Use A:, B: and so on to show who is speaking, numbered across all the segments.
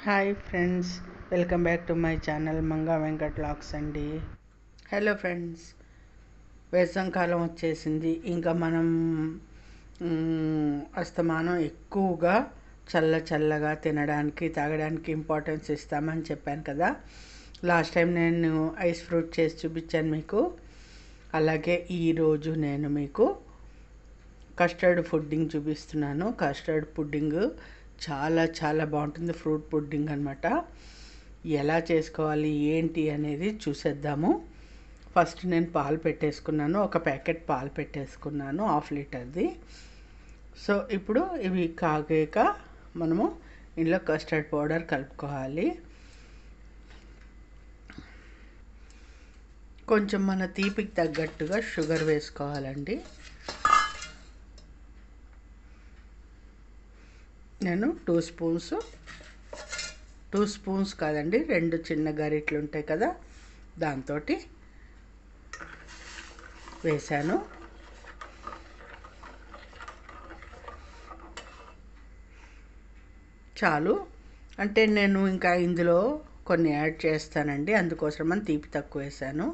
A: Hi friends, welcome back to my channel Manga Venkat vlogs అండి. Hello friends, వేసవికాలం వచ్చేసింది. ఇంకా మనం అస్తమానం ఎక్కువగా చల్లగా తినడానికి తాగడానికి ఇంపార్టెన్స్ ఇస్తామని చెప్పాను కదా. లాస్ట్ టైం నేను ఐస్ ఫ్రూట్ చేసి చూపించాను మీకు. అలాగే ఈరోజు నేను మీకు కస్టర్డ్ పుడ్డింగ్ చూపిస్తున్నాను. కస్టర్డ్ పుడ్డింగ్ చాలా బాగుంటుంది. ఫ్రూట్ పుడ్డింగ్ అనమాట. ఎలా చేసుకోవాలి ఏంటి అనేది చూసేద్దాము. ఫస్ట్ నేను పాలు పెట్టేసుకున్నాను. ఒక ప్యాకెట్ పాలు పెట్టేసుకున్నాను, 1/2 లీటర్ది. సో ఇప్పుడు ఇవి కాగాక మనము ఇందులో కస్టర్డ్ పౌడర్ కలుపుకోవాలి. కొంచెం మన తీపికి తగ్గట్టుగా షుగర్ వేసుకోవాలండి. నేను 2 స్పూన్స్ కాదండి, 2 చిన్న గరిటెలు ఉంటాయి కదా, దాంతో వేసాను. చాలు. అంటే నేను ఇంకా ఇందులో కొన్ని యాడ్ చేస్తానండి, అందుకోసమని తీపి తక్కువ వేసాను.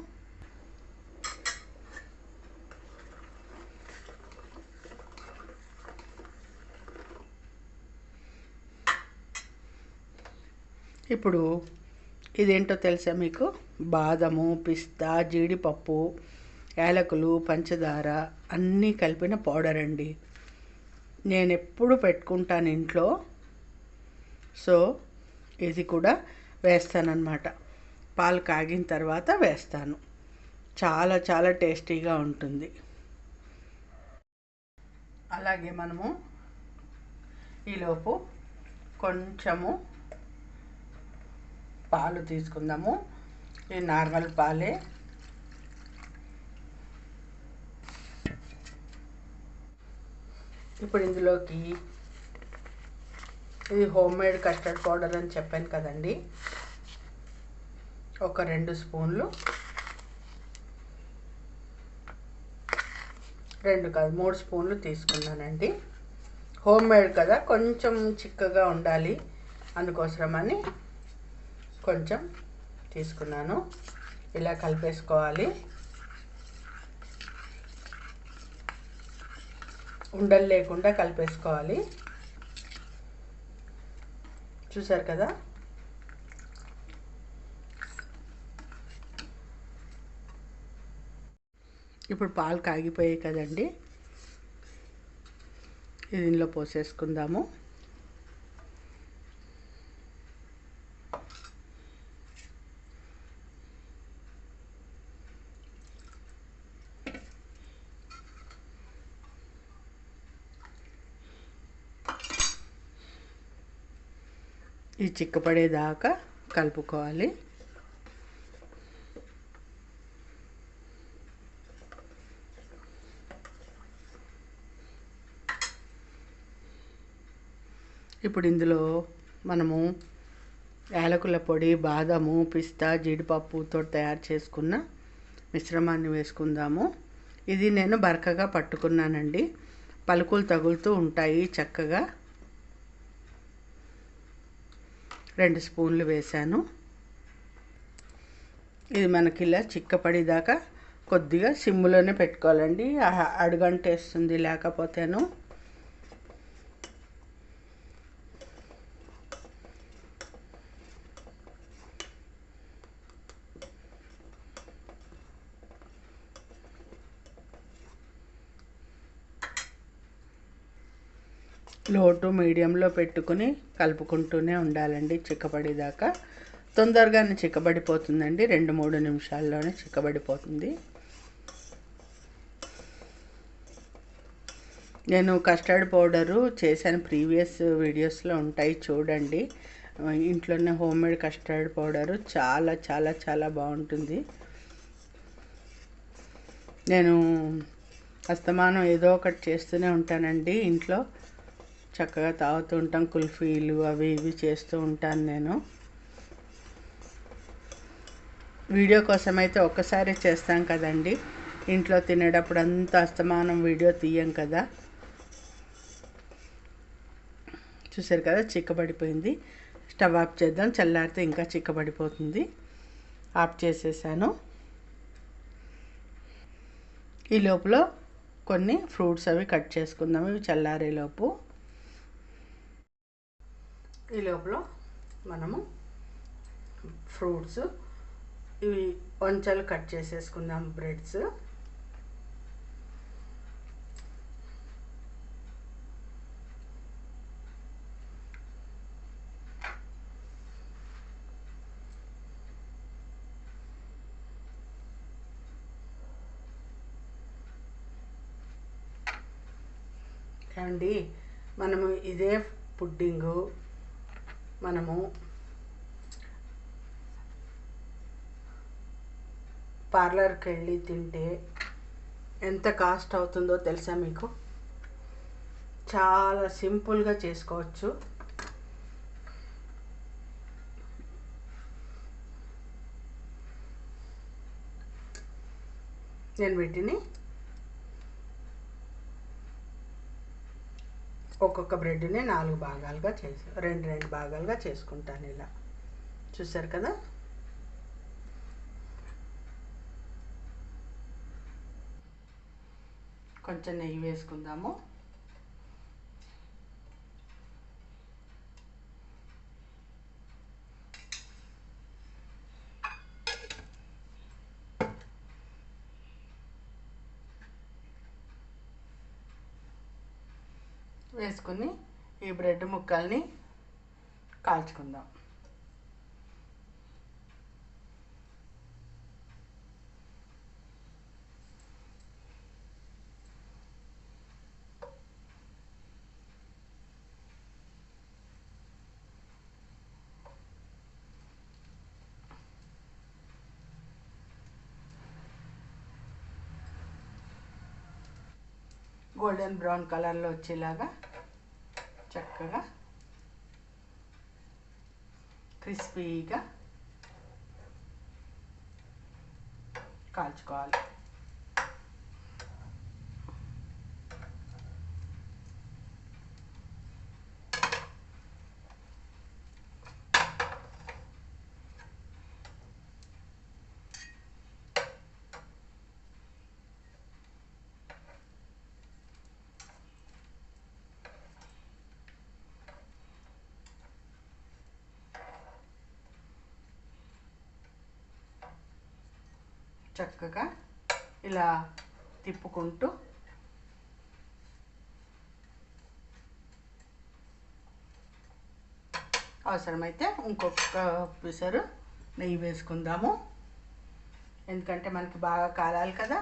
A: ఇప్పుడు ఇదేంటో తెలుసా మీకు? బాదము, పిస్తా, జీడిపప్పు, యాలకులు, పంచదార అన్నీ కలిపిన పౌడర్ అండి. నేను ఎప్పుడు పెట్టుకుంటాను ఇంట్లో. సో ఇది కూడా వేస్తానన్నమాట. పాలు కాగిన తర్వాత వేస్తాను. చాలా టేస్టీగా ఉంటుంది. అలాగే మనము ఈలోపు కొంచెము పాలు తీసుకుందాము. ఈ నార్మల్ పాలే. ఇప్పుడు ఇందులోకి ఇది హోమ్ మేడ్ కస్టర్డ్ పౌడర్ అని చెప్పాను కదండి, ఒక 2 స్పూన్లు, 2 కాదు 3 స్పూన్లు తీసుకున్నానండి. హోమ్ మేడ్ కదా, కొంచెం చిక్కగా ఉండాలి, అందుకోసమని కొంచెం తీసుకున్నాను. ఇలా కలిపేసుకోవాలి. ఉండలు లేకుండా కలిపేసుకోవాలి. చూసారు కదా. ఇప్పుడు పాలు కాగిపోయాయి కదండి, దీనిలో పోసేసుకుందాము. ఈ చిక్కపడేదాకా కలుపుకోవాలి. ఇప్పుడు ఇందులో మనము యాలకుల పొడి, బాదము, పిస్తా, జీడిపప్పుతో తయారు చేసుకున్న మిశ్రమాన్ని వేసుకుందాము. ఇది నేను బరకగా పట్టుకున్నానండి, పలుకులు తగులుతూ ఉంటాయి చక్కగా. 2 స్పూన్లు వేసాను. ఇది మనకి ఇలా చిక్కపడేదాకా కొద్దిగా సిమ్లోనే పెట్టుకోవాలండి, అడుగంటేస్తుంది లేకపోతేను. లో టు మీడియంలో పెట్టుకుని కలుపుకుంటూనే ఉండాలండి చిక్కబడేదాకా. తొందరగానే చిక్కబడిపోతుందండి, 2-3 నిమిషాల్లోనే చిక్కబడిపోతుంది. నేను కస్టర్డ్ పౌడరు చేశాను, ప్రీవియస్ వీడియోస్లో ఉంటాయి చూడండి. ఇంట్లోనే హోమ్ మేడ్ కస్టర్డ్ పౌడరు చాలా బాగుంటుంది. నేను అస్తమానం ఏదో ఒకటి చేస్తూనే ఉంటానండి ఇంట్లో. చక్కగా తాగుతూ ఉంటాం, కుల్ఫీలు అవి ఇవి చేస్తూ ఉంటాను నేను. వీడియో కోసం అయితే ఒక్కసారి చేస్తాం కదండి, ఇంట్లో తినేటప్పుడు అంతా అస్తమానం వీడియో తీయం కదా. చూసారు కదా, చిక్కబడిపోయింది. స్టవ్ ఆఫ్ చేద్దాం, చల్లారితే ఇంకా చిక్కబడిపోతుంది. ఆఫ్ చేసేసాను. ఈ లోపల కొన్ని ఫ్రూట్స్ అవి కట్ చేసుకుందాము, ఇవి చల్లారేలోపు. ఈ లోపల మనము ఫ్రూట్స్ ఇవి వంచలు కట్ చేసేసుకుందాం. బ్రెడ్స్ అండి, మనము ఇదే పుడ్డింగు మనము పార్లర్కి వెళ్ళి తింటే ఎంత కాస్ట్ అవుతుందో తెలుసా మీకు? చాలా సింపుల్గా చేసుకోవచ్చు. నేను వీటిని ఒక్కొక్క బ్రెడ్ని 4 భాగాలుగా రెండు భాగాలుగా చేసుకుంటాను. ఇలా చూసారు కదా. కొంచెం నెయ్యి వేసుకుందాము. వేసుకుని ఈ బ్రెడ్ ముక్కల్ని కాల్చుకుందాం. గోల్డెన్ బ్రౌన్ కలర్లో వచ్చేలాగా చక్కగా క్రిస్పీగా కాల్చుకోవాలి. చక్కగా ఇలా తిప్పుకుంటూ అవసరమైతే ఇంకొక పిసరు నెయ్యి వేసుకుందాము, ఎందుకంటే మనకి బాగా కాలాలి కదా.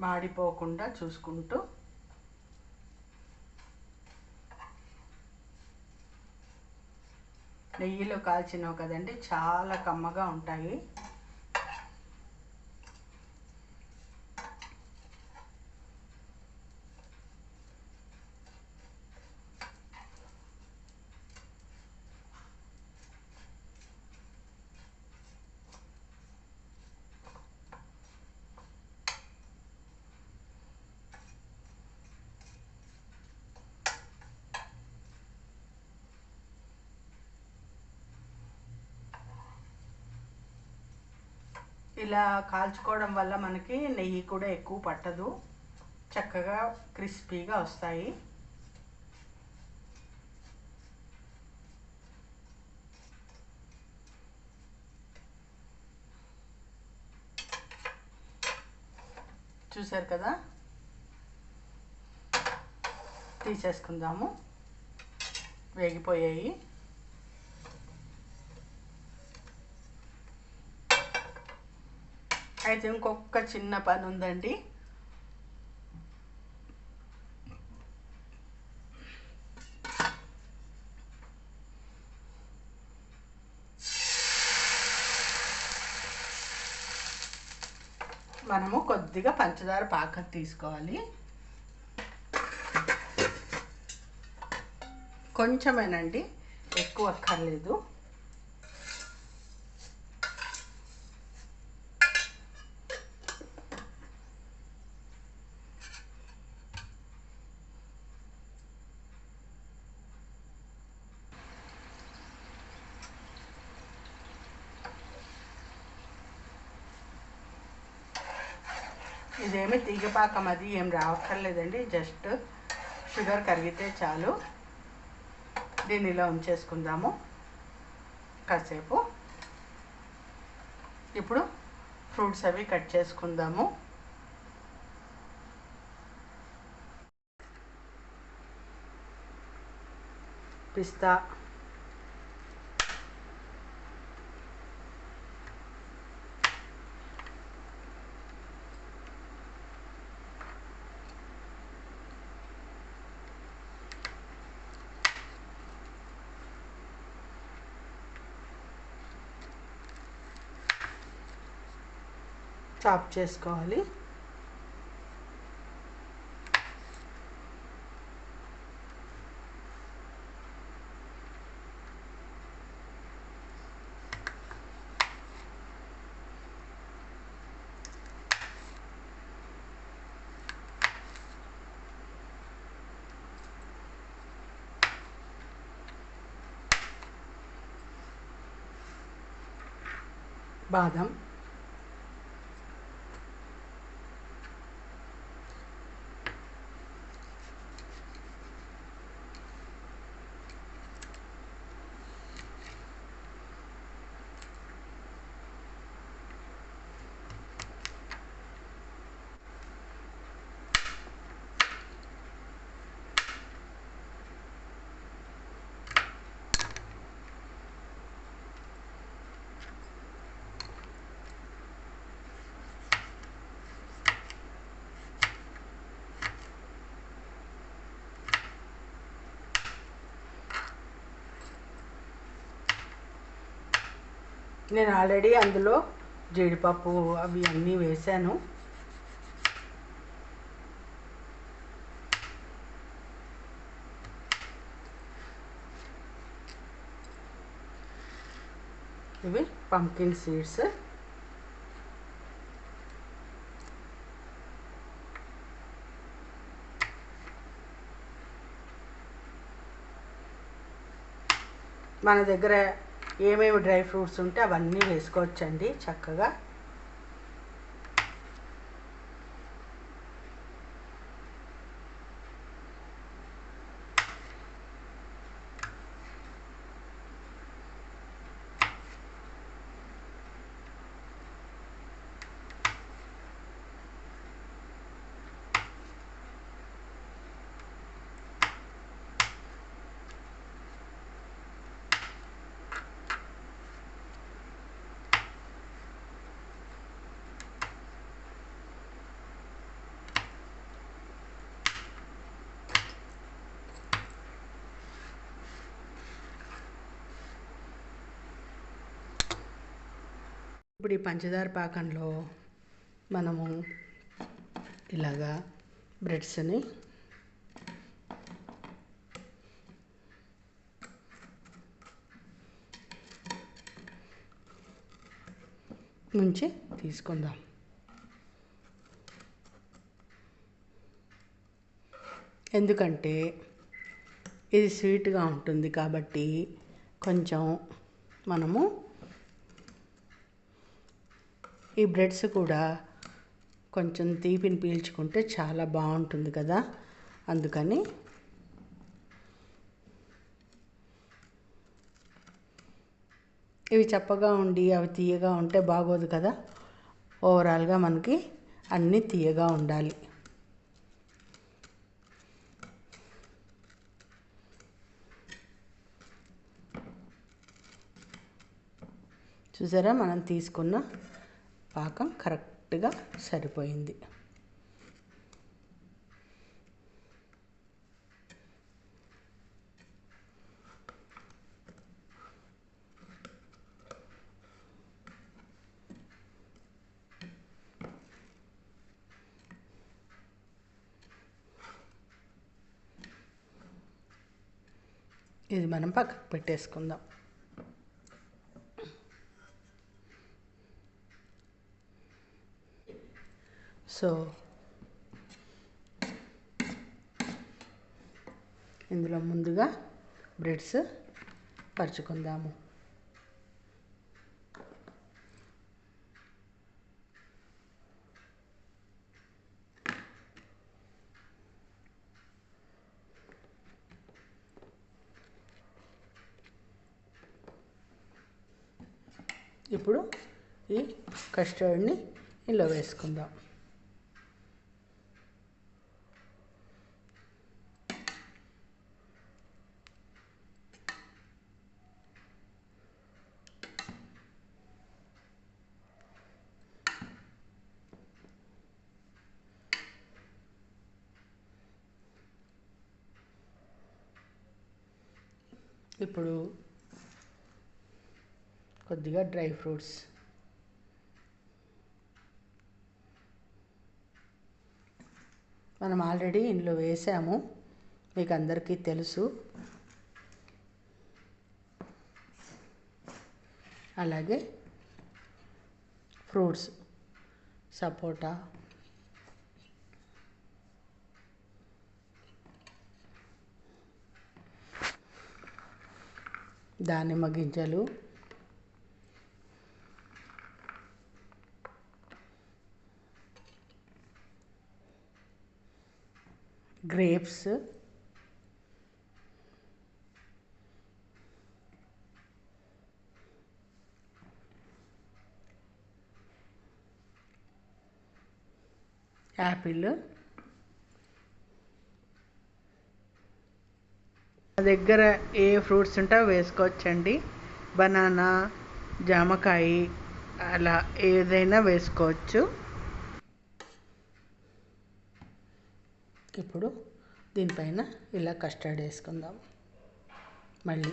A: మాడిపోకుండా చూసుకుంటూ నెయ్యిలో కాల్చినావు కదండి, చాలా కమ్మగా ఉంటాయి. ఇలా కాల్చుకోవడం వల్ల మనకి నెయ్యి కూడా ఎక్కువ పట్టదు, చక్కగా క్రిస్పీగా వస్తాయి. చూసారు కదా, తీసేసుకుందాము. వేగిపోయాయి. అయితే ఇంకొక చిన్న పని ఉందండి. మనము కొద్దిగా పంచదార పాకం తీసుకోవాలి. కొంచెమేనండి, ఎక్కువ అక్కర్లేదు. ఇదేమి తీగపాకం అది ఏం రావక్కర్లేదండి, జస్ట్ షుగర్ కరిగితే చాలు. దీన్ని ఇలా ఉంచేసుకుందాము కాసేపు. ఇప్పుడు ఫ్రూట్స్ అవి కట్ చేసుకుందాము. పిస్తా, చాప్ చేసుకోవాలి. బాదం, నేను ఆల్రెడీ అందులో జీడిపప్పు అవి అన్నీ వేసాను. ఇవి పంకిన్ సీడ్స్. మన దగ్గర ఏమేమి డ్రై ఫ్రూట్స్ ఉంటే అవన్నీ వేసుకోవచ్చండి చక్కగా. ఇప్పుడు ఈ పంచదార పాకంలో మనము ఇలాగా బ్రెడ్స్ని ముంచి తీసుకుందాం. ఎందుకంటే ఇది స్వీట్గా ఉంటుంది కాబట్టి కొంచెం మనము ఈ బ్రెడ్స్ కూడా కొంచెం తీపిని పీల్చుకుంటే చాలా బాగుంటుంది కదా, అందుకని ఇవి చప్పగా ఉండి అవి తీయగా ఉంటే బాగోదు కదా. ఓవరాల్గా మనకి అన్నీ తీయగా ఉండాలి. చూసారా, మనం తీసుకున్న పాకం కరెక్ట్గా సరిపోయింది. ఇది మనం పక్కకు పెట్టేసుకుందాం. సో ఇందులో ముందుగా బ్రెడ్స్ పరుచుకుందాము. ఇప్పుడు ఈ కస్టర్డ్ని ఇందులో వేసుకుందాం. ఇప్పుడు కొద్దిగా డ్రై ఫ్రూట్స్, మనం ఆల్రెడీ ఇందులో వేసాము, మీకు అందరికీ తెలుసు. అలాగే ఫ్రూట్స్, సపోటా, దానిమ్మ గింజలు, గ్రేప్స్, యాపిల్, మా దగ్గర ఏ ఫ్రూట్స్ ఉంటే వేసుకోవచ్చండి. బనానా, జామకాయ, అలా ఏదైనా వేసుకోవచ్చు. ఇప్పుడు దీనిపైన ఇలా కస్టర్డ్ వేసుకుందాం. మళ్ళీ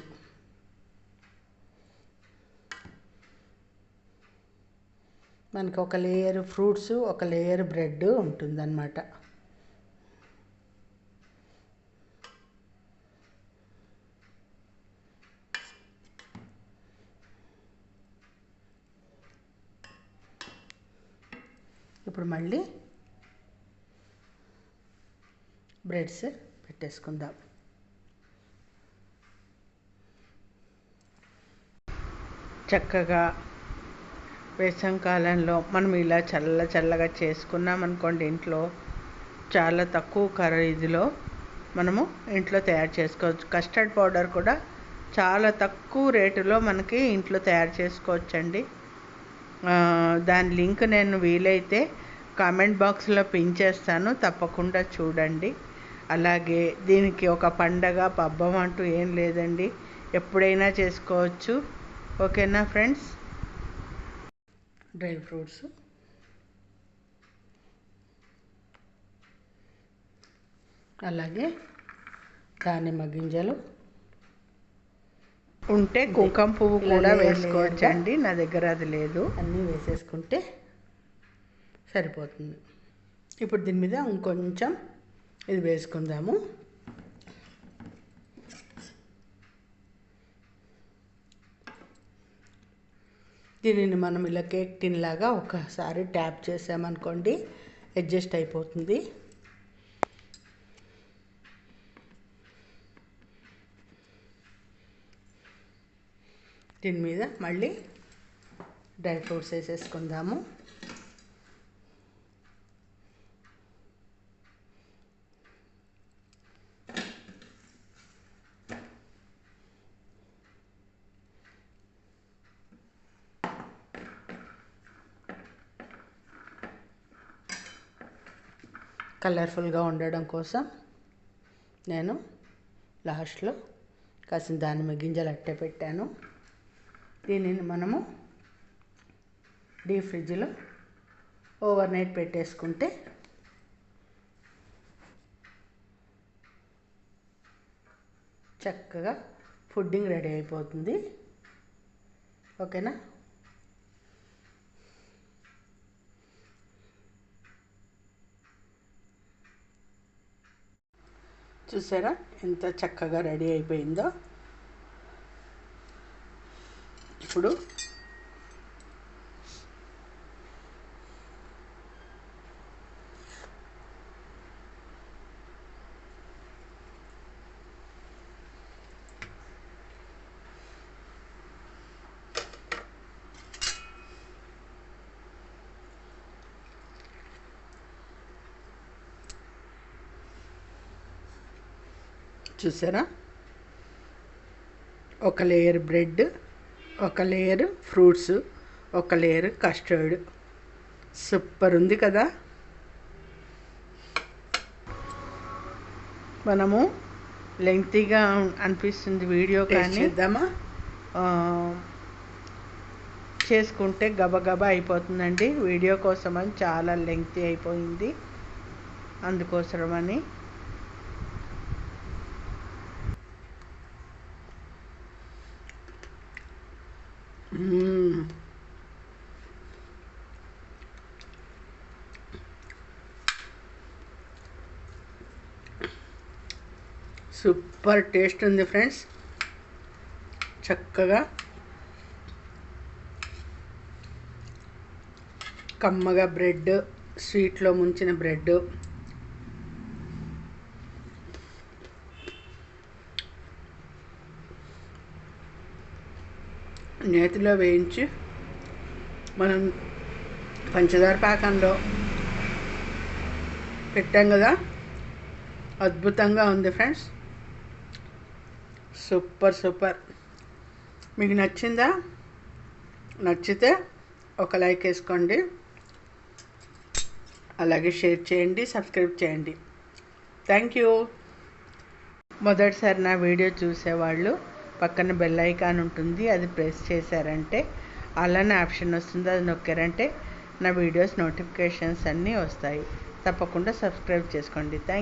A: మనకి ఒక లేయర్ ఫ్రూట్స్, ఒక లేయర్ బ్రెడ్ ఉంటుందన్నమాట. ఇప్పుడు మళ్ళీ బ్రెడ్స్ పెట్టేసుకుందాం. చక్కగా వేసవికాలంలో మనం ఇలా చల్లగా చేసుకున్నాం అనుకోండి, ఇంట్లో చాలా తక్కువ ఖరీదులో మనము ఇంట్లో తయారు చేసుకోవచ్చు. కస్టర్డ్ పౌడర్ కూడా చాలా తక్కువ రేటులో మనకి ఇంట్లో తయారు చేసుకోవచ్చండి. దాని లింక్ నేను వీలైతే కామెంట్ బాక్స్లో పిన్ చేస్తాను, తప్పకుండా చూడండి. అలాగే దీనికి ఒక పండగ పబ్బం అంటూ ఏం లేదండి, ఎప్పుడైనా చేసుకోవచ్చు. ఓకేనా ఫ్రెండ్స్? డ్రై ఫ్రూట్స్, అలాగే దానిమ్మ గింజలు ఉంటే కుంకుమ పువ్వు కూడా వేసుకోవచ్చండి, నా దగ్గర అది లేదు. అన్నీ వేసేసుకుంటే సరిపోతుంది. ఇప్పుడు దీని మీద ఇంకొంచెం ఇది వేసుకుందాము. దీనిని మనం ఇలా కేక్ టిన్ లాగా ఒకసారి ట్యాప్ చేసామనుకోండి, అడ్జస్ట్ అయిపోతుంది. దీని మీద మళ్ళీ డ్రై ఫ్రూట్స్ వేసేసుకుందాము. కలర్ఫుల్గా ఉండడం కోసం నేను లాస్ట్లో కాసిన దానిమ్మ గింజలు అట్టే పెట్టాను. దీనిని మనము డీప్ ఫ్రిడ్జ్లో ఓవర్ నైట్ పెట్టేసుకుంటే చక్కగా పుడ్డింగ్ రెడీ అయిపోతుంది. ఓకేనా? చూసారా ఎంత చక్కగా రెడీ అయిపోయిందో. ఇప్పుడు చూసారా, ఒక లేయర్ బ్రెడ్, ఒక లేయర్ ఫ్రూట్స్, ఒక లేయర్ కస్టర్డ్. సూపర్ ఉంది కదా. మనము లెంగ్తీగా అనిపిస్తుంది వీడియో, కానీ చేద్దామా చేసుకుంటే గబగబా అయిపోతుందండి. వీడియో కోసమని చాలా లెంగ్తీ అయిపోయింది, అందుకోసమని. సూపర్ టేస్ట్ ఉంది ఫ్రెండ్స్. చక్కగా కమ్మగా బ్రెడ్, స్వీట్లో ముంచిన బ్రెడ్, నేతిలో వేయించి మనం పంచదార పాకంలో పెట్టాం కదా, అద్భుతంగా ఉంది ఫ్రెండ్స్. Super super. మీకు నచ్చిందా? నచ్చితే ఒక లైక్ వేసుకోండి, అలాగే షేర్ చేయండి, సబ్స్క్రైబ్ చేయండి. Thank you. మొదటిసారి నా వీడియో చూసేవాళ్ళు పక్కన బెల్ ఐకాన్ ఉంటుంది, అది ప్రెస్ చేశారంటే అలానే ఆప్షన్ వస్తుంది, అది నొక్కారంటే నా వీడియోస్ నోటిఫికేషన్స్ అన్నీ వస్తాయి. తప్పకుండా సబ్స్క్రైబ్ చేసుకోండి. Thank you.